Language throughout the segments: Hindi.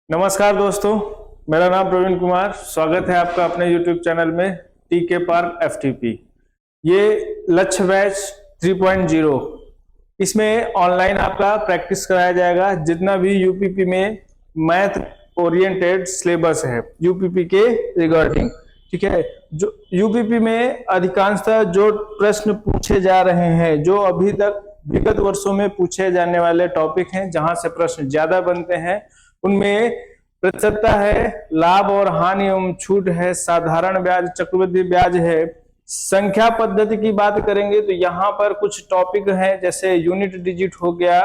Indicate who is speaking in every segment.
Speaker 1: नमस्कार दोस्तों, मेरा नाम प्रवीण कुमार। स्वागत है आपका अपने YouTube चैनल में टीके पार्क FTP। ये लक्ष्य बैच 3.0, इसमें ऑनलाइन आपका प्रैक्टिस कराया जाएगा। जितना भी यूपीपी में मैथ ओरिएंटेड सिलेबस है यूपीपी के रिगार्डिंग, ठीक है। जो यूपीपी में अधिकांशतः जो प्रश्न पूछे जा रहे हैं, जो अभी तक विगत वर्षों में पूछे जाने वाले टॉपिक हैं, जहां से प्रश्न ज्यादा बनते हैं, उनमें प्रतिशतता है, लाभ और हानि एवं छूट है, साधारण ब्याज, चक्रवृद्धि ब्याज है। संख्या पद्धति की बात करेंगे तो यहाँ पर कुछ टॉपिक हैं, जैसे यूनिट डिजिट हो गया,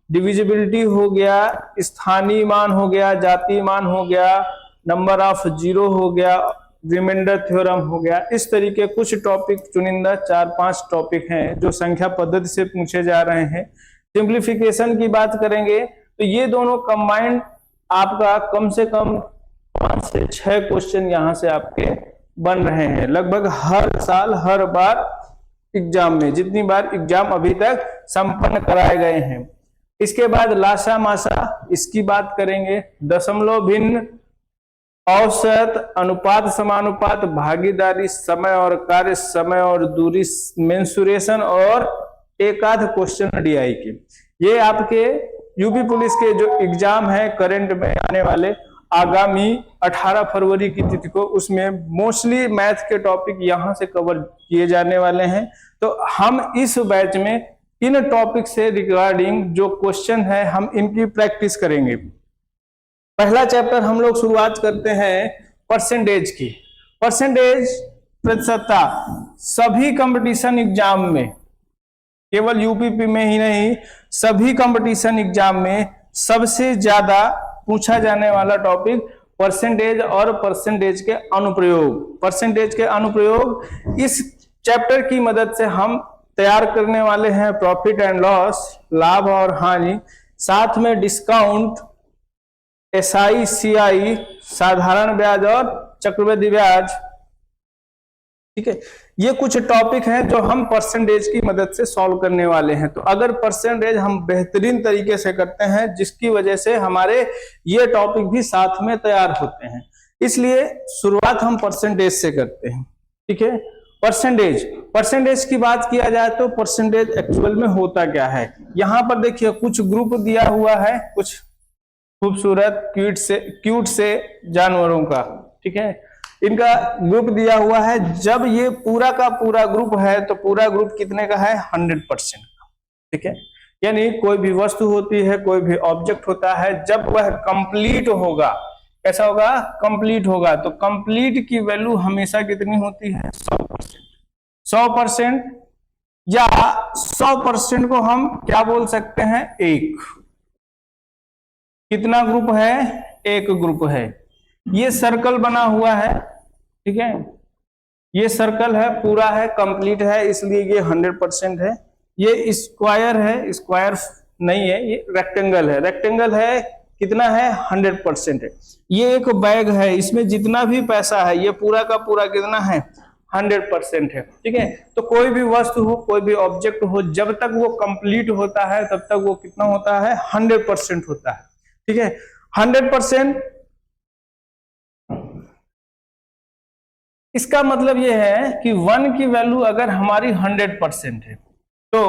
Speaker 1: डिविजिबिलिटी हो गया, स्थानीय मान हो गया, जातीय मान हो गया, नंबर ऑफ जीरो हो गया, रिमाइंडर थ्योरम हो गया। इस तरीके कुछ टॉपिक, चुनिंदा 4-5 टॉपिक हैं जो संख्या पद्धति से पूछे जा रहे हैं। सिंप्लीफिकेशन की बात करेंगे तो ये दोनों कंबाइंड आपका कम से कम 5 से 6 क्वेश्चन यहां से आपके बन रहे हैं लगभग हर साल, हर बार एग्जाम में, जितनी बार एग्जाम अभी तक संपन्न कराए गए हैं। इसके बाद लासा मासा, इसकी बात करेंगे। दशमलव भिन्न, औसत, अनुपात समानुपात, भागीदारी, समय और कार्य, समय और दूरी, मेंसुरेशन और एक आध क्वेश्चन डीआई के। ये आपके यूपी पुलिस के जो एग्जाम है करंट में आने वाले आगामी 18 फरवरी की तिथि को, उसमें मोस्टली मैथ के टॉपिक यहां से कवर किए जाने वाले हैं। तो हम इस बैच में इन टॉपिक से रिगार्डिंग जो क्वेश्चन है, हम इनकी प्रैक्टिस करेंगे। पहला चैप्टर हम लोग शुरुआत करते हैं परसेंटेज की। परसेंटेज, प्रतिशतता, सभी कंपटीशन एग्जाम में, केवल यूपीपी में ही नहीं, सभी कंपटीशन एग्जाम में सबसे ज्यादा पूछा जाने वाला टॉपिक परसेंटेज और परसेंटेज के अनुप्रयोग। परसेंटेज के अनुप्रयोग इस चैप्टर की मदद से हम तैयार करने वाले हैं। प्रॉफिट एंड लॉस, लाभ और हानि, साथ में डिस्काउंट, एसआई, सीआई, साधारण ब्याज और चक्रवृद्धि ब्याज, ठीक है। ये कुछ टॉपिक हैं जो हम परसेंटेज की मदद से सॉल्व करने वाले हैं। तो अगर परसेंटेज हम बेहतरीन तरीके से करते हैं, जिसकी वजह से हमारे ये टॉपिक भी साथ में तैयार होते हैं, इसलिए शुरुआत हम परसेंटेज से करते हैं, ठीक है। परसेंटेज की बात किया जाए तो परसेंटेज एक्चुअल में होता क्या है। यहां पर देखिए कुछ ग्रुप दिया हुआ है, कुछ खूबसूरत क्यूट से जानवरों का, ठीक है, इनका ग्रुप दिया हुआ है। जब ये पूरा का पूरा ग्रुप है तो पूरा ग्रुप कितने का है? 100% का, ठीक है। यानी कोई भी वस्तु होती है, कोई भी ऑब्जेक्ट होता है, जब वह कंप्लीट होगा, कैसा होगा? कंप्लीट होगा। तो कंप्लीट की वैल्यू हमेशा कितनी होती है? 100%। 100% या 100% को हम क्या बोल सकते हैं? एक। कितना ग्रुप है? एक ग्रुप है। ये सर्कल बना हुआ है, ठीक है, ये सर्कल है, पूरा है, कंप्लीट है, इसलिए ये 100% है। ये स्क्वायर है, स्क्वायर नहीं है, ये रेक्टेंगल है। रेक्टेंगल है, कितना है? 100% है। ये एक बैग है, इसमें जितना भी पैसा है ये पूरा का पूरा कितना है? 100% है, ठीक है। तो कोई भी वस्तु हो, कोई भी ऑब्जेक्ट हो, जब तक वो कंप्लीट होता है तब तक वो कितना होता है? 100% होता है, ठीक है। 100%, इसका मतलब यह है कि 1 की वैल्यू अगर हमारी 100% है तो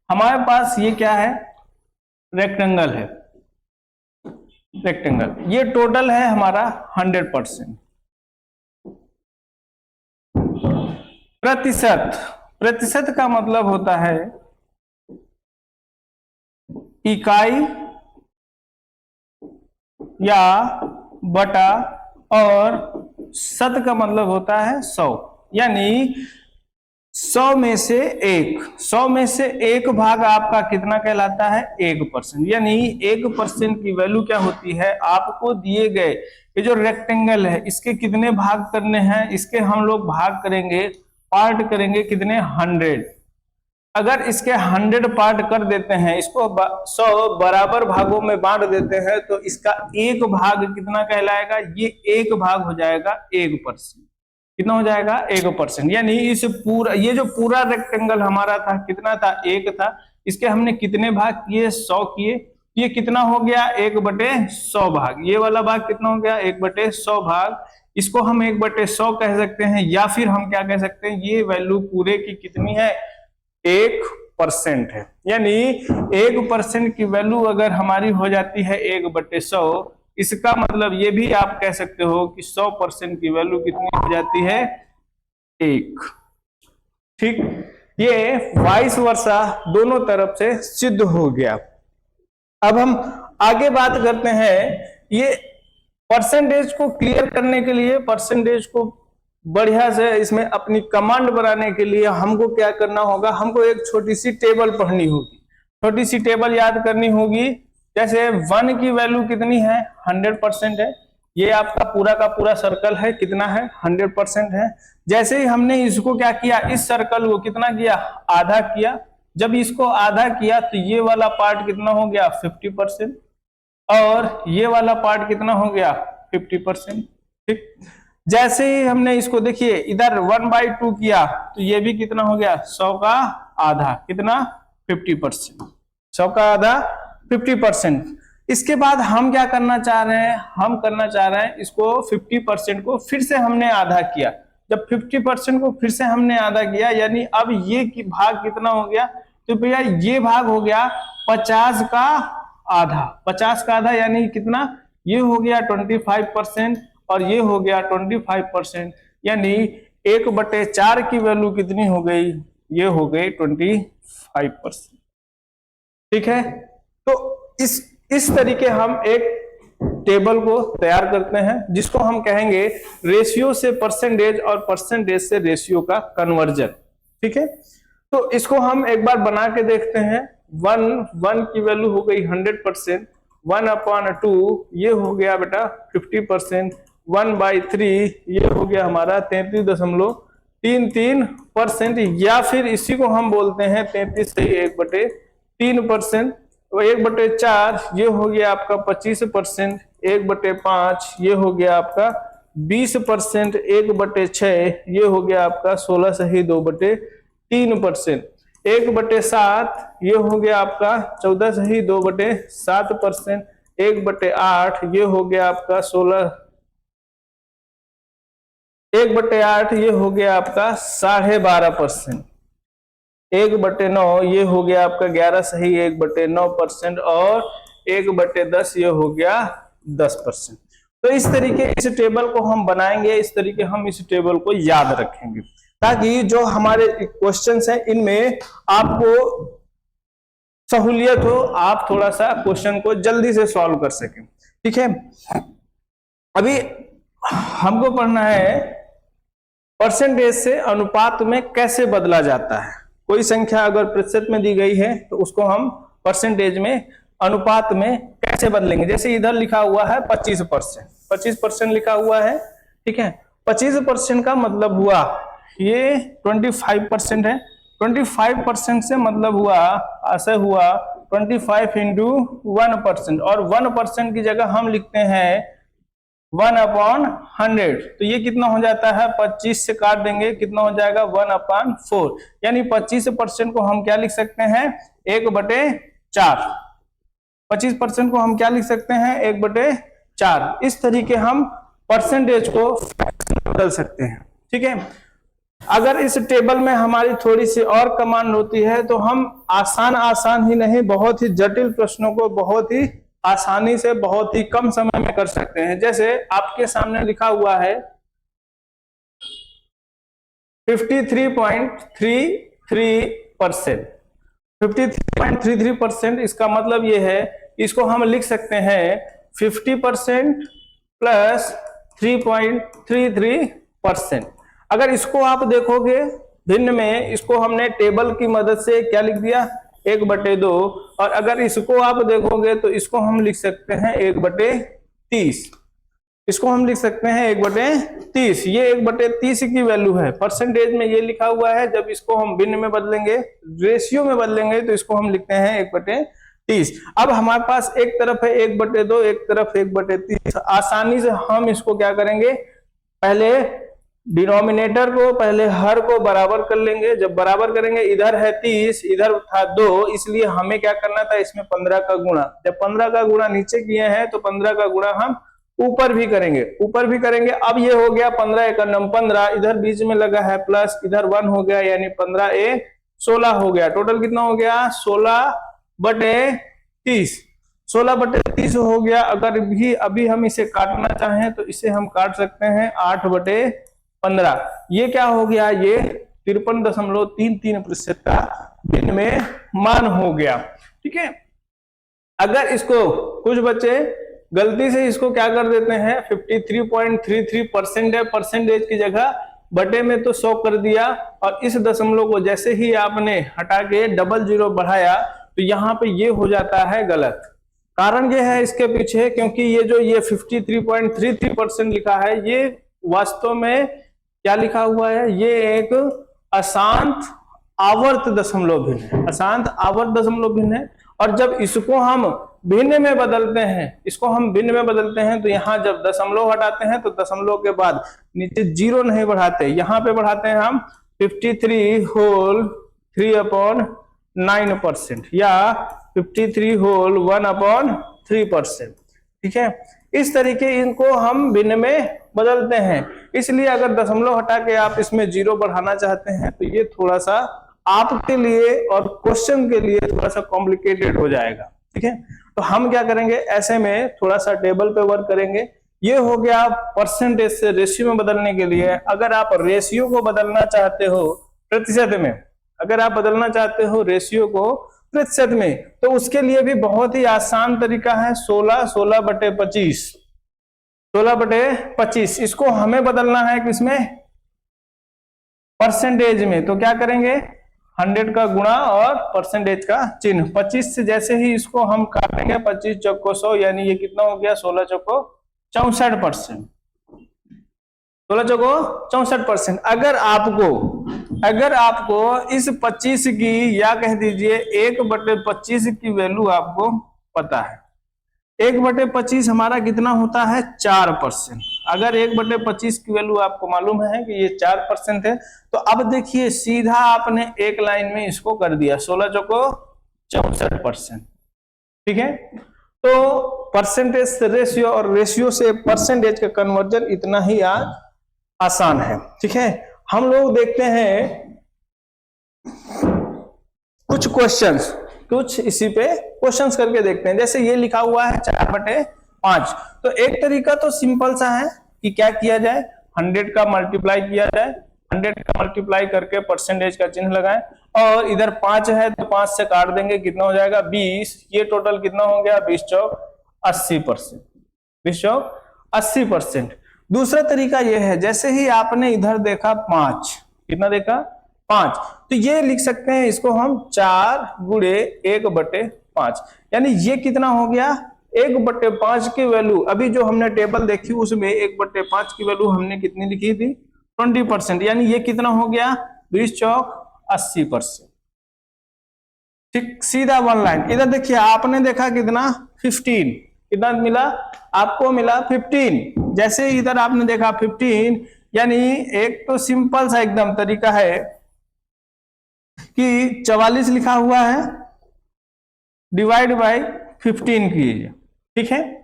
Speaker 1: हमारे पास ये क्या है? रेक्टेंगल है। रेक्टेंगल, ये टोटल है हमारा 100%। प्रतिशत, प्रतिशत का मतलब होता है इकाई या बटा, और शत का मतलब होता है 100। यानी 100 में से 1, 100 में से 1 भाग आपका कितना कहलाता है? 1%। यानी 1% की वैल्यू क्या होती है? आपको दिए गए ये जो रेक्टेंगल है, इसके कितने भाग करने हैं? इसके हम लोग भाग करेंगे, पार्ट करेंगे कितने? 100। अगर इसके 100 पार्ट कर देते हैं, इसको 100 बराबर भागों में बांट देते हैं, तो इसका एक भाग कितना कहलाएगा? ये एक भाग हो जाएगा 1%। कितना हो जाएगा? 1%। यानी इस पूरा, ये जो पूरा रेक्टेंगल हमारा था, कितना था? 1 था। इसके हमने कितने भाग किए? 100 किए। ये कितना हो गया 1/100 भाग, ये वाला भाग कितना हो गया 1/100 भाग। इसको हम 1/100 कह सकते हैं, या फिर हम क्या कह सकते हैं, ये वैल्यू पूरे की कितनी है 1% है। यानी 1% की वैल्यू अगर हमारी हो जाती है 1/100, इसका मतलब ये भी आप कह सकते हो कि 100% की वैल्यू कितनी हो जाती है 1। ठीक, ये वाइस वर्सा दोनों तरफ से सिद्ध हो गया। अब हम आगे बात करते हैं, ये परसेंटेज को क्लियर करने के लिए, परसेंटेज को बढ़िया से इसमें अपनी कमांड बनाने के लिए हमको क्या करना होगा, हमको एक छोटी सी टेबल पढ़नी होगी, छोटी सी टेबल याद करनी होगी। जैसे 1 की वैल्यू कितनी है 100% है, ये आपका पूरा का पूरा सर्कल है, कितना है 100% है। जैसे ही हमने इसको क्या किया, इस सर्कल को कितना किया आधा किया, जब इसको आधा किया तो ये वाला पार्ट कितना हो गया 50% और ये वाला पार्ट कितना हो गया 50%। ठीक, जैसे ही हमने इसको देखिए इधर 1/2 किया तो ये भी कितना हो गया 100 का आधा, कितना 50%, 100 का आधा 50%। इसके बाद हम क्या करना चाह रहे हैं, हम करना चाह रहे हैं इसको 50% को फिर से हमने आधा किया। जब 50% को फिर से हमने आधा किया, यानी अब ये की भाग कितना हो गया, तो भैया ये भाग हो गया 50 का आधा, 50 का आधा यानी कितना, ये हो गया 25% और ये हो गया 25%, यानी 1/4 की वैल्यू कितनी हो गई, ये हो गई 25%। ठीक है, तो इस तरीके हम एक टेबल को तैयार करते हैं जिसको हम कहेंगे रेशियो से परसेंटेज और परसेंटेज से रेशियो का कन्वर्जन। ठीक है, तो इसको हम एक बार बना के देखते हैं। 1 की वैल्यू हो गई 100%, 1/2 ये हो गया बेटा 50%, 1/3 ये हो गया हमारा 33.33%, या फिर इसी को हम बोलते हैं 33 से 1/3%। 1/4 ये हो गया आपका 25%, 1/5 ये हो गया आपका 20%, 1/6 ये हो गया आपका 16 सही 2/3%, 1/7 ये हो गया आपका 14 सही 2/7%, 1/8 ये हो गया आपका 1/8 ये हो गया आपका 12.5%, 1/9 ये हो गया आपका 11 सही 1/9% और 1/10 ये हो गया 10%। तो इस तरीके इस टेबल को हम बनाएंगे, इस तरीके हम इस टेबल को याद रखेंगे ताकि जो हमारे क्वेश्चंस हैं इनमें आपको सहूलियत हो, आप थोड़ा सा क्वेश्चन को जल्दी से सॉल्व कर सकें। ठीक है, अभी हमको पढ़ना है परसेंटेज से अनुपात में कैसे बदला जाता है। कोई संख्या अगर प्रतिशत में दी गई है तो उसको हम परसेंटेज में अनुपात में कैसे बदलेंगे। जैसे इधर लिखा हुआ है 25% लिखा हुआ है। ठीक है, 25% का मतलब हुआ ये 25% है, 25% से मतलब हुआ ऐसे हुआ 25 इंटू 1%, और 1% की जगह हम लिखते हैं 1/100, तो ये कितना हो जाता है 25 से काट देंगे कितना हो जाएगा 1/4, यानी 25% को हम क्या लिख सकते हैं 1/4। 25% को हम क्या लिख सकते हैं 1/4। इस तरीके हम परसेंटेज को बदल सकते हैं। ठीक है, अगर इस टेबल में हमारी थोड़ी सी और कमांड होती है तो हम आसान ही नहीं बहुत ही जटिल प्रश्नों को बहुत ही आसानी से बहुत ही कम समय में कर सकते हैं। जैसे आपके सामने लिखा हुआ है 53.33%, 53.33%, इसका मतलब ये है इसको हम लिख सकते हैं 50% प्लस 3.33%। अगर इसको आप देखोगे भिन्न में, इसको हमने टेबल की मदद से क्या लिख दिया 1/2, और अगर इसको आप देखोगे तो इसको हम लिख सकते हैं 1/30, इसको हम लिख सकते हैं 1/30। ये 1/30 की वैल्यू है, परसेंटेज में ये लिखा हुआ है। जब इसको हम भिन्न में बदलेंगे, रेशियो में बदलेंगे, तो इसको हम लिखते हैं 1/30। अब हमारे पास एक तरफ है 1/2, एक तरफ 1/30। आसानी से हम इसको क्या करेंगे, पहले डिनोमिनेटर को पहले हर को बराबर कर लेंगे। जब बराबर करेंगे, इधर है 30, इधर था 2, इसलिए हमें क्या करना था, इसमें 15 का गुणा। जब 15 का गुणा नीचे किए हैं तो 15 का गुणा हम ऊपर भी करेंगे, ऊपर भी करेंगे। अब ये हो गया 15 एक 15, इधर बीच में लगा है प्लस, इधर 1 हो गया, यानी 15 ए 16 हो गया। टोटल कितना हो गया, 16/30, 16/30 हो गया। अगर भी अभी हम इसे काटना चाहें तो इसे हम काट सकते हैं 8/15। ये क्या हो गया, ये 53.33% का भिन्न में मान हो गया। ठीक है, अगर इसको कुछ बच्चे गलती से इसको क्या कर देते हैं, 53.33% है, परसेंटेज की जगह बटे में तो 100 कर दिया, और इस दशमलव को जैसे ही आपने हटा के 00 बढ़ाया तो यहाँ पे ये हो जाता है गलत। कारण ये है इसके पीछे, क्योंकि ये जो ये 53.33% लिखा है, ये वास्तव में क्या लिखा हुआ है, ये एक अशांत आवर्त दशमलव भिन्न है, अशांत आवर्त दशमलव भिन्न है। और जब इसको हम भिन्न में बदलते हैं, इसको हम भिन्न में बदलते हैं, तो यहाँ जब दशमलव हटाते हैं तो दशमलव के बाद नीचे 0 नहीं बढ़ाते, यहाँ पे बढ़ाते हैं हम 53 होल 3/9% या 53 होल 1/3%। ठीक है, इस तरीके इनको हम भिन्न में बदलते हैं। इसलिए अगर दशमलव हटा के आप इसमें 0 बढ़ाना चाहते हैं तो ये थोड़ा सा आपके लिए और क्वेश्चन के लिए थोड़ा सा कॉम्प्लिकेटेड हो जाएगा। ठीक है, तो हम क्या करेंगे, ऐसे में थोड़ा सा टेबल पे वर्क करेंगे। ये हो गया परसेंटेज से रेशियो में बदलने के लिए। अगर आप रेशियो को बदलना चाहते हो प्रतिशत में, अगर आप बदलना चाहते हो रेशियो को प्रतिशत में, तो उसके लिए भी बहुत ही आसान तरीका है, 16/25, 16/25। इसको हमें बदलना है किसमें, परसेंटेज में। तो क्या करेंगे, 100 का गुणा और परसेंटेज का चिन्ह। 25 से जैसे ही इसको हम काटेंगे, 25 चौको 100, यानी ये कितना हो गया, 16 चौको 64%, 16 चौको 64%। अगर आपको इस 25 की, या कह दीजिए 1/25 की वैल्यू आपको पता है, 1/25 हमारा कितना होता है, 4%। अगर 1/25 की वैल्यू आपको मालूम है कि ये 4% है, तो अब देखिए सीधा आपने एक लाइन में इसको कर दिया, 16 चौको 64%। ठीक है, तो परसेंटेज से रेशियो और रेशियो से परसेंटेज का कन्वर्जन इतना ही आज आसान है। ठीक है, हम लोग देखते हैं कुछ इसी पे क्वेश्चंस करके देखते हैं। जैसे ये लिखा हुआ है 4/5, तो एक तरीका तो सिंपल सा है कि क्या किया जाए, 100 का मल्टीप्लाई किया जाए, 100 का मल्टीप्लाई करके परसेंटेज का चिन्ह लगाएं, और इधर 5 है तो 5 से काट देंगे, कितना हो जाएगा 20। ये टोटल कितना हो गया, 20 चौक 80%, 20 चौक 80%। दूसरा तरीका यह है, जैसे ही आपने इधर देखा 5, कितना देखा 5, तो ये लिख सकते हैं इसको हम 4 गुणे 1/5, यानी ये कितना हो गया, 1/5 की वैल्यू, अभी जो हमने टेबल देखी उसमें 1/5 की वैल्यू हमने कितनी लिखी थी, 20%, यानी ये कितना हो गया, 20 चौक 80%। ठीक, सीधा 1 लाइन। इधर देखिए आपने देखा कितना 15, कितना मिला आपको, मिला 15। जैसे इधर आपने देखा 15, यानी एक तो सिंपल सा एकदम तरीका है कि 44 लिखा हुआ है, डिवाइड बाय 15 कीजिए। ठीक है,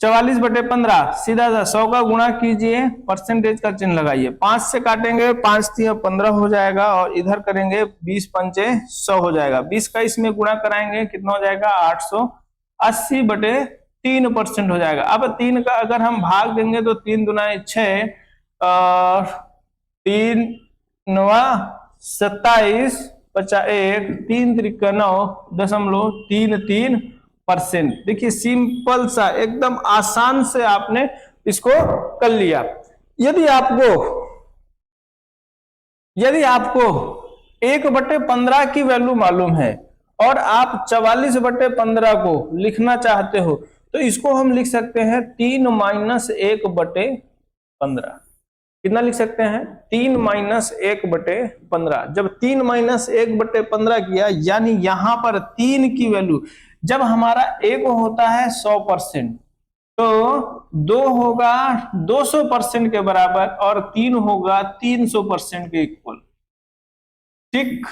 Speaker 1: 44/15, सीधा सा 100 का गुणा कीजिए, परसेंटेज का चिन्ह लगाइए, 5 से काटेंगे, 5 3 15 हो जाएगा, और इधर करेंगे 20 पंचे 100 हो जाएगा, 20 का इसमें गुणा कराएंगे, कितना हो जाएगा 880/3% हो जाएगा। अब 3 का अगर हम भाग देंगे तो 3 दूना 6 और 3 9 27 51 3 त्रिक 9.33%। देखिए सिंपल सा एकदम आसान से आपने इसको कर लिया। यदि आपको 1/15 की वैल्यू मालूम है और आप 44/15 को लिखना चाहते हो, तो इसको हम लिख सकते हैं 3 - 1/15। कितना लिख सकते हैं, 3 - 1/15। जब 3 - 1/15 किया, यानी यहां पर 3 की वैल्यू, जब हमारा 1 होता है 100%, तो 2 होगा 200% के बराबर और 3 होगा 300% के इक्वल। ठीक,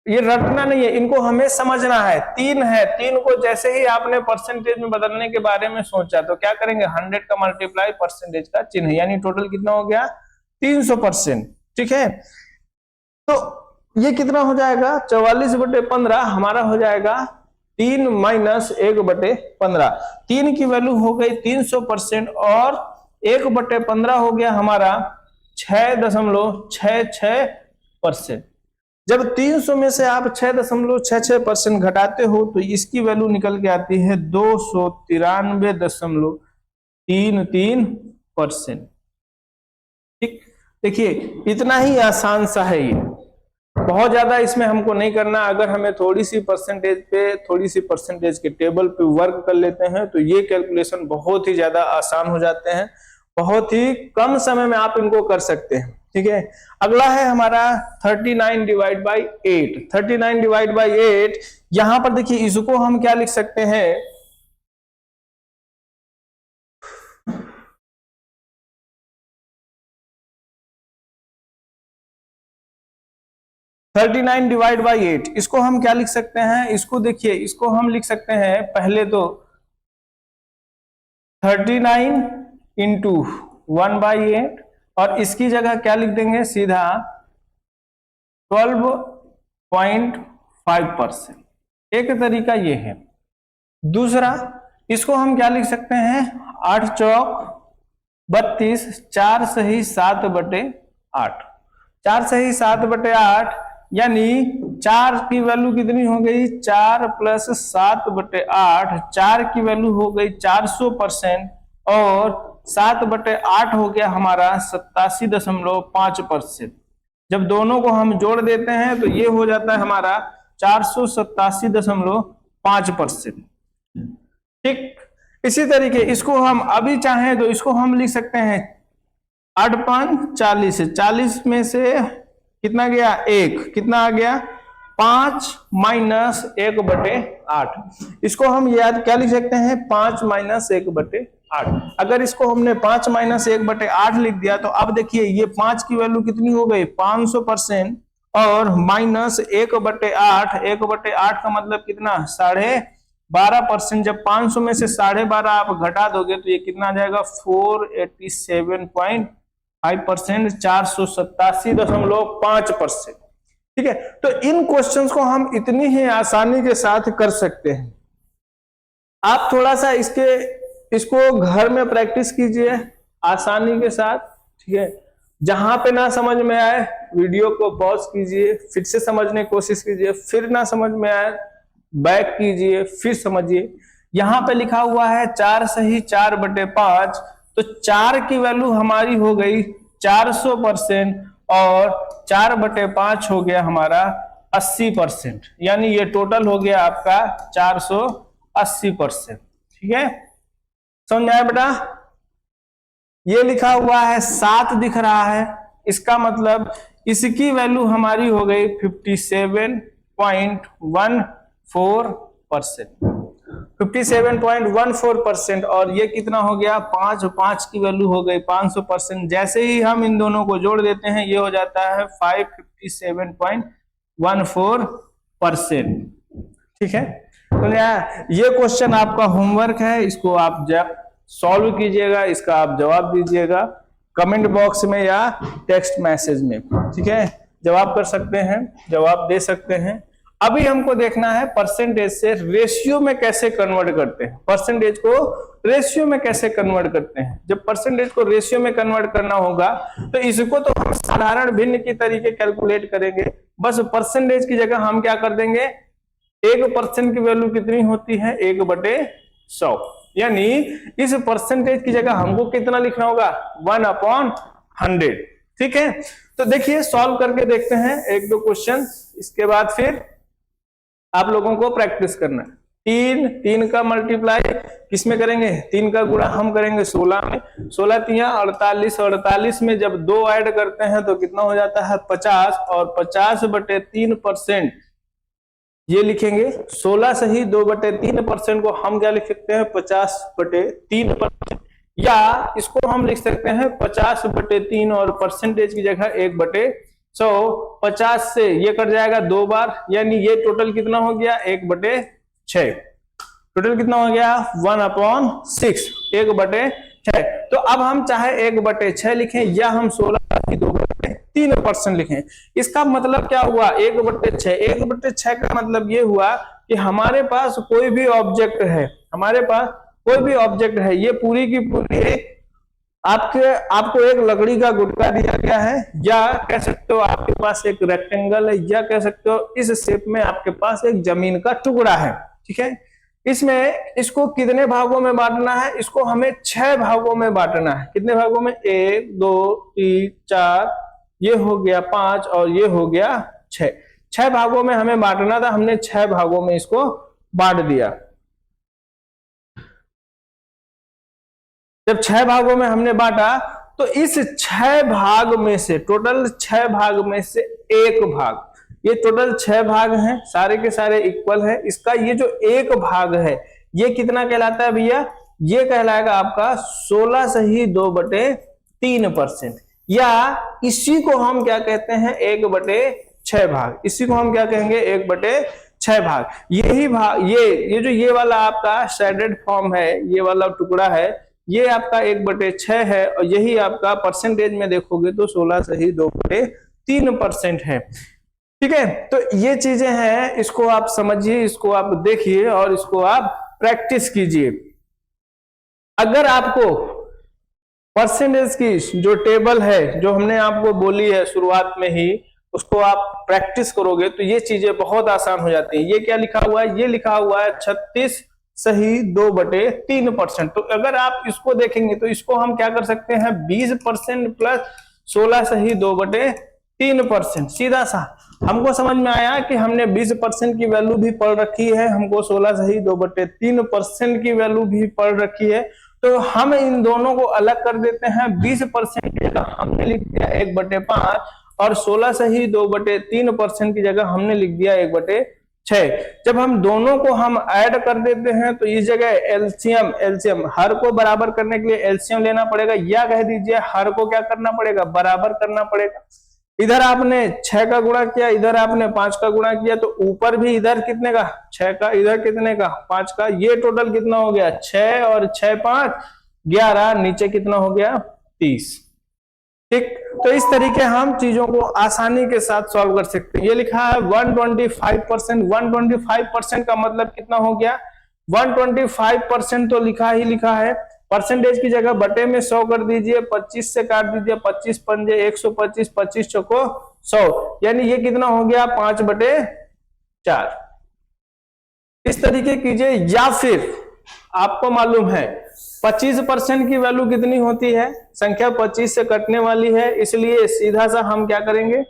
Speaker 1: ये रटना नहीं है, इनको हमें समझना है। 3 है, 3 को जैसे ही आपने परसेंटेज में बदलने के बारे में सोचा तो क्या करेंगे, 100 का मल्टीप्लाई परसेंटेज का चिन्ह, यानी टोटल कितना हो गया 300%। ठीक है, तो ये कितना हो जाएगा 44/15 हमारा हो जाएगा 3 माइनस 1/15। 3 की वैल्यू हो गई 300% और 1/15 हो गया हमारा 6.66%। जब 300 में से आप 6.66% घटाते हो तो इसकी वैल्यू निकल के आती है 293.33%। ठीक, देखिए इतना ही आसान सा है ये, बहुत ज्यादा इसमें हमको नहीं करना। अगर हमें थोड़ी सी परसेंटेज के टेबल पे वर्क कर लेते हैं तो ये कैलकुलेशन बहुत ही ज्यादा आसान हो जाते हैं, बहुत ही कम समय में आप इनको कर सकते हैं। ठीक है, अगला है हमारा 39/8। 39/8 यहां पर देखिए, इसको हम क्या लिख सकते हैं, (39/8) इसको हम क्या लिख सकते हैं, इसको देखिए, इसको हम लिख सकते हैं पहले तो 39 इंटू 1/8 और इसकी जगह क्या लिख देंगे सीधा 12.5%। एक तरीका ये है। दूसरा, इसको हम क्या लिख सकते हैं 8 चौक 32, 4 सही 7/8। 4 सही 7/8 यानी 4 की वैल्यू कितनी हो गई 4 + 7/8। 4 की वैल्यू हो गई 400% और 7/8 हो गया हमारा 87.5%। जब दोनों को हम जोड़ देते हैं तो ये हो जाता है हमारा 487.5%। ठीक, इसी तरीके इसको हम अभी चाहें तो इसको हम लिख सकते हैं 8×5 = 40। 40 में से कितना गया 1, कितना आ गया 5 माइनस 1/8। इसको हम याद क्या लिख सकते हैं 5 माइनस 1/8। अगर इसको हमने 5 माइनस 1/8 लिख दिया तो अब देखिए ये 5 की वैल्यू कितनी हो गई 500% और माइनस 1/8। 1/8 का मतलब कितना 12.5%। जब 500 में से 12.5 आप घटा दोगे तो ये कितना आ जाएगा 487.5%, 487.5%। ठीक है, तो इन क्वेश्चंस को हम इतनी ही आसानी के साथ कर सकते हैं। आप थोड़ा सा इसको घर में प्रैक्टिस कीजिए आसानी के साथ। ठीक है, जहां पे ना समझ में आए वीडियो को पॉज कीजिए, फिर से समझने की कोशिश कीजिए, फिर ना समझ में आए बैक कीजिए, फिर समझिए। यहां पे लिखा हुआ है 4 सही 4/5, तो 4 की वैल्यू हमारी हो गई 400% और 4/5 हो गया हमारा 80%, यानी ये टोटल हो गया आपका 480%। ठीक है, समझ में आया बेटा। ये लिखा हुआ है 7 दिख रहा है, इसका मतलब इसकी वैल्यू हमारी हो गई 57.14%। 57.14% और ये कितना हो गया 5 की वैल्यू हो गई 500%। जैसे ही हम इन दोनों को जोड़ देते हैं ये हो जाता है 557.14%। ठीक है, तो ये क्वेश्चन आपका होमवर्क है, इसको आप जब सॉल्व कीजिएगा, इसका आप जवाब दीजिएगा कमेंट बॉक्स में या टेक्स्ट मैसेज में। ठीक है, जवाब कर सकते हैं, जवाब दे सकते हैं। अभी हमको देखना है परसेंटेज से रेशियो में कैसे कन्वर्ट करते हैं। परसेंटेज को रेशियो में कैसे कन्वर्ट करते हैं। जब परसेंटेज को रेशियो में कन्वर्ट करना होगा तो इसको तो हम साधारण भिन्न की तरीके कैलकुलेट करेंगे। बस परसेंटेज की जगह हम क्या कर देंगे 1% की वैल्यू कितनी होती है 1/100, यानी इस परसेंटेज की जगह हमको कितना लिखना होगा 1/100। ठीक है, तो देखिए सॉल्व करके देखते हैं 1-2 क्वेश्चन, इसके बाद फिर आप लोगों को प्रैक्टिस करना है। 3 का मल्टीप्लाई किस में करेंगे 3 का गुणा हम करेंगे 16 में। 16 तिया 48, 48 में जब 2 ऐड करते हैं तो कितना हो जाता है 50 और 50/3% ये लिखेंगे 16 सही 2/3% को हम क्या लिख सकते हैं 50/3%, या इसको हम लिख सकते हैं 50/3 और परसेंटेज की जगह 1/100। 50 से ये कट जाएगा 2 बार, यानी ये टोटल कितना हो गया 1/6। टोटल कितना हो गया 1/6, 1/6। तो अब हम चाहे 1/6 लिखें या हम 16 की 2/3% लिखें। इसका मतलब क्या हुआ 1/6। 1/6 का मतलब ये हुआ कि हमारे पास कोई भी ऑब्जेक्ट है, हमारे पास कोई भी ऑब्जेक्ट है, ये पूरी की पूरी आपको एक लकड़ी का गुटका दिया गया है, या कह सकते हो आपके पास एक रेक्टेंगल है, या कह सकते हो इस शेप में आपके पास एक जमीन का टुकड़ा है। ठीक है, इसमें इसको कितने भागों में बांटना है, इसको हमें 6 भागों में बांटना है। कितने भागों में 1 2 3 4, ये हो गया 5 और ये हो गया 6। 6 भागों में हमें बांटना था, हमने 6 भागों में इसको बांट दिया। जब 6 भागों में हमने बांटा तो इस 6 भाग में से, टोटल 6 भाग में से एक भाग, ये टोटल 6 भाग हैं, सारे के सारे इक्वल है, इसका ये जो एक भाग है ये कितना कहलाता है भैया, ये कहलाएगा आपका 16 सही 2/3%, या इसी को हम क्या कहते हैं 1/6 भाग। इसी को हम क्या कहेंगे 1/6 भाग। यही भाग ये जो ये वाला आपका शेडेड फॉर्म है, ये वाला टुकड़ा है, ये आपका 1/6 है, और यही आपका परसेंटेज में देखोगे तो 16 सही 2/3% है। ठीक है, तो ये चीजें हैं, इसको आप समझिए, इसको आप देखिए और इसको आप प्रैक्टिस कीजिए। अगर आपको परसेंटेज की जो टेबल है जो हमने आपको बोली है शुरुआत में ही, उसको आप प्रैक्टिस करोगे तो ये चीजें बहुत आसान हो जाती हैं। ये क्या लिखा हुआ है, ये लिखा हुआ है 36 सही 2/3%। तो अगर आप इसको देखेंगे तो इसको हम क्या कर सकते हैं 20% प्लस 16 सही 2/3%। सीधा सा हमको समझ में आया कि हमने 20% की वैल्यू भी पढ़ रखी है, हमको 16 सही 2/3% की वैल्यू भी पढ़ रखी है, तो हम इन दोनों को अलग कर देते हैं। 20% की जगह हमने लिख दिया 1/5 और 16 सही 2/3% की जगह हमने लिख दिया 1/6। जब हम दोनों को हम ऐड कर देते हैं तो इस जगह एलसीएम हर को बराबर करने के लिए एलसीएम लेना पड़ेगा, या कह दीजिए हर को क्या करना पड़ेगा बराबर करना पड़ेगा। इधर आपने 6 का गुणा किया, इधर आपने 5 का गुणा किया, तो ऊपर भी इधर कितने का 6 का, इधर कितने का 5 का, ये टोटल कितना हो गया 6 और 6 5 11, नीचे कितना हो गया 30। ठीक, तो इस तरीके हम चीजों को आसानी के साथ सॉल्व कर सकते हैं। ये लिखा है 125%। 125% का मतलब कितना हो गया 125% तो लिखा ही लिखा है, परसेंटेज की जगह बटे में 100 कर दीजिए, 25 से काट दीजिए, 25 पंजे 125, 25 चौको 100, यानी ये कितना हो गया 5/4। इस तरीके कीजिए, या फिर आपको मालूम है 25% की वैल्यू कितनी होती है, संख्या 25 से कटने वाली है, इसलिए सीधा सा हम क्या करेंगे,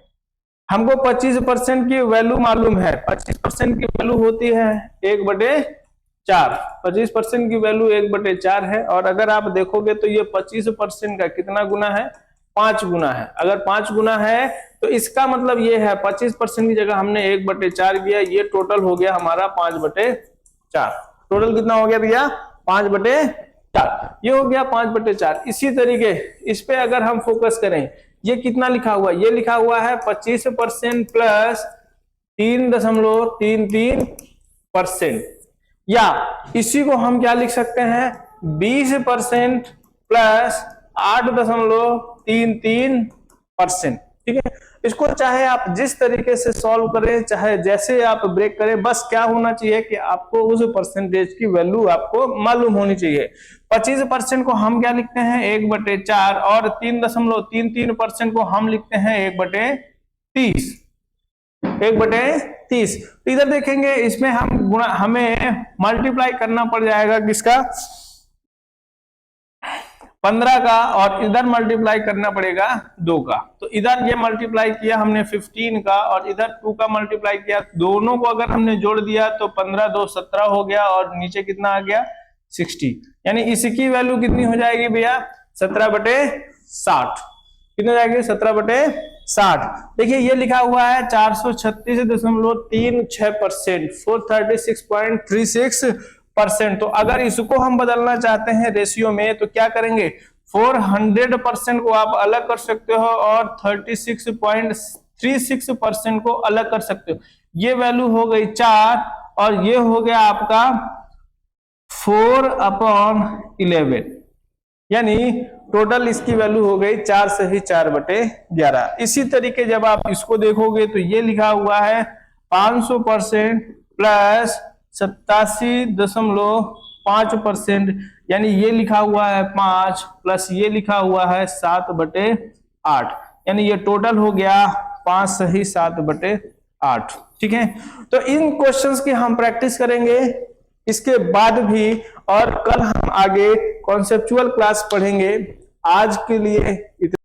Speaker 1: हमको 25% की वैल्यू मालूम है, 25% की वैल्यू होती है 1/4। 25% की वैल्यू 1/4 है, और अगर आप देखोगे तो ये 25% का कितना गुना है 5 गुना है। अगर 5 गुना है तो इसका मतलब ये है 25% की जगह हमने 1/4 किया, ये टोटल हो गया हमारा 5/4। टोटल कितना हो गया भैया 5/4, ये हो गया 5/4। इसी तरीके इस पे अगर हम फोकस करें, ये कितना लिखा हुआ है, ये लिखा हुआ है 25% प्लस 3.33%, या इसी को हम क्या लिख सकते हैं 20% प्लस 8.33%। ठीक है, इसको चाहे आप जिस तरीके से सॉल्व करें, चाहे जैसे आप ब्रेक करें, बस क्या होना चाहिए कि आपको उस परसेंटेज की वैल्यू आपको मालूम होनी चाहिए। 25% को हम क्या लिखते हैं 1/4, और 3.33% को हम लिखते हैं 1/30। 1/30। तो इधर देखेंगे इसमें हमें मल्टीप्लाई करना पड़ जाएगा किसका 15 का, और इधर मल्टीप्लाई करना पड़ेगा 2 का। तो इधर ये मल्टीप्लाई किया हमने 15 का, और इधर 2 का मल्टीप्लाई किया, दोनों को अगर हमने जोड़ दिया तो 15 2 17 हो गया, और नीचे कितना आ गया 60, यानी इसकी वैल्यू कितनी हो जाएगी भैया 17/60। कितनी हो जाएगी 17/60। 60। देखिए ये लिखा हुआ है 436.36%, 436.36%। तो अगर इसको हम बदलना चाहते हैं रेशियो में तो क्या करेंगे, 400% को आप अलग कर सकते हो और 36.36% को अलग कर सकते हो। ये वैल्यू हो गई 4 और ये हो गया आपका 4/11, यानी टोटल इसकी वैल्यू हो गई 4 से ही 4/11। इसी तरीके जब आप इसको देखोगे तो ये लिखा हुआ है 500% प्लस 87.5%, यानी ये लिखा हुआ है 5 प्लस ये लिखा हुआ है 7/8, यानी ये टोटल हो गया 5 से ही 7/8। ठीक है, तो इन क्वेश्चंस की हम प्रैक्टिस करेंगे इसके बाद भी, और कल हम आगे कॉन्सेप्चुअल क्लास पढ़ेंगे। आज के लिए इतना।